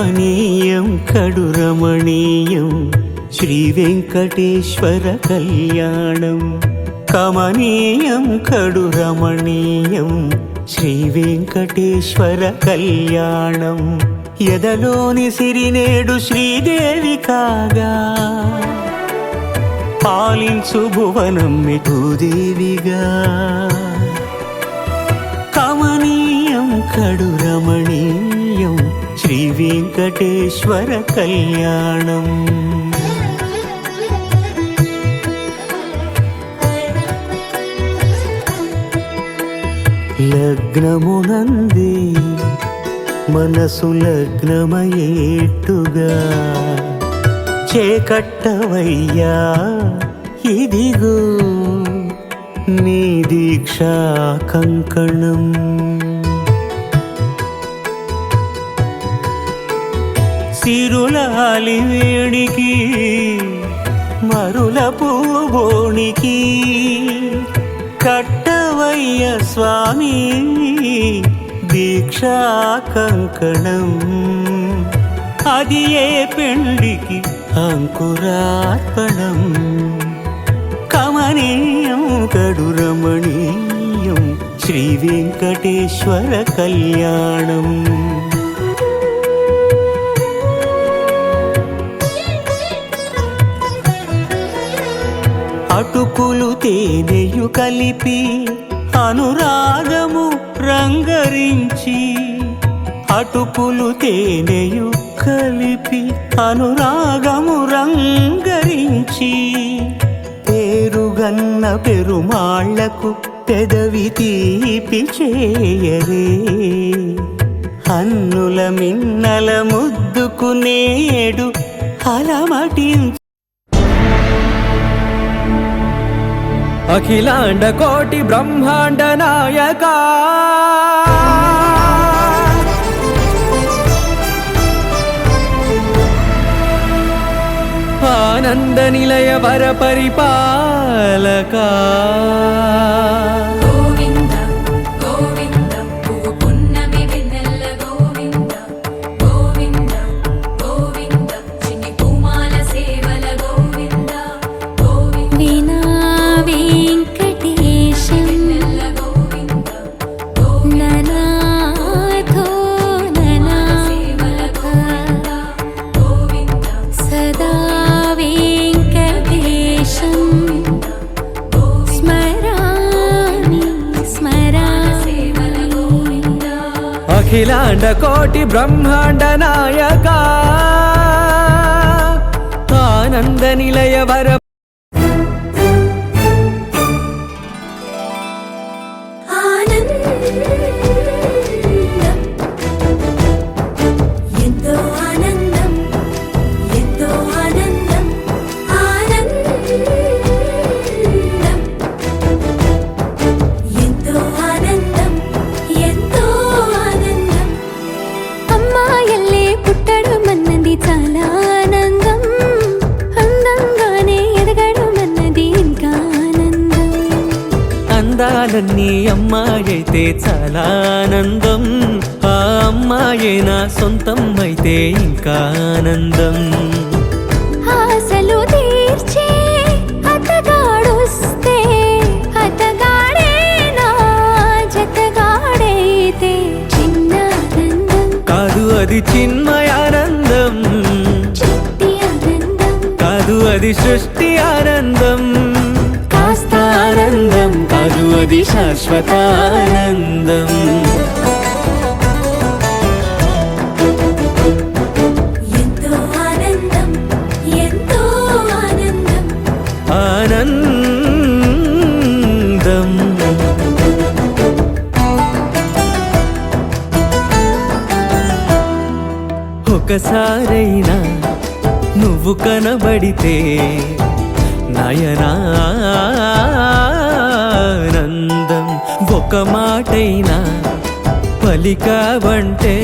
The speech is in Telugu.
కమనీయం కడు రమణీయం శ్రీ వెంకటేశ్వర కళ్యాణం. కమనీయం కడు రమణీయం శ్రీ వెంకటేశ్వర కళ్యాణం. ఎదలోని సిరినేడు శ్రీదేవి కాగా పాలించు భువనం భూదేవిగా. కమనీయం కడు రమణీయం శ్రీ వెంకటేశ్వర కళ్యాణం. లగ్నమునందే మనసు లగ్నమయేట్టుగా చేకట్టవయ్యా ఇదిగో నీ దీక్షా కంకణం. సిరులాలి వేణికి మరుల పూబోణికి కట్టవయ్య స్వామి దీక్షా కంకణం. అది ఏ పెండికి అంకురార్పణం. కమనీయం కడు రమణీయం శ్రీ వెంకటేశ్వర కళ్యాణం. అటుకులు తేనెయు కలిపి అనురాగము రంగరించి. అటుకులు తేనెయు కలిపి అనురాగము రంగరించి. పేరుగన్న పెరుమాళ్లకు పెదవి తీపి చేయరే. అన్నుల మిన్నల ముద్దుకు నేడు అలమటించు. అఖిలాండ కోటి బ్రహ్మాండ నాయకా ఆనంద నిలయ వర పరిపాలకా. అఖిలాండ కోటి బ్రహ్మాండ నాయకా ఆనంద నిలయ వర అందాలన్నీ అమ్మాయైతే చాలా ఆనందం. ఆ అమ్మాయే నా సొంతం అయితే ఇంకా ఆనందం. ఆశలు తీర్చే అతగాడొస్తే అతగాడే నా జతగాడైతే చిన్న ఆనందం కాదు అది చిన్మయానందం. చిట్టి ఆనందం కాదు అది సృష్టి ఆనందం. ఆనందం కాదు అది శాశ్వతానందం. ఎంతో ఆనందం ఎంతో ఆనందం ఆనందం. ఒకసారైనా నువ్వు కనబడితే నయనానందం. ఒక మాటైనా పలికావంటే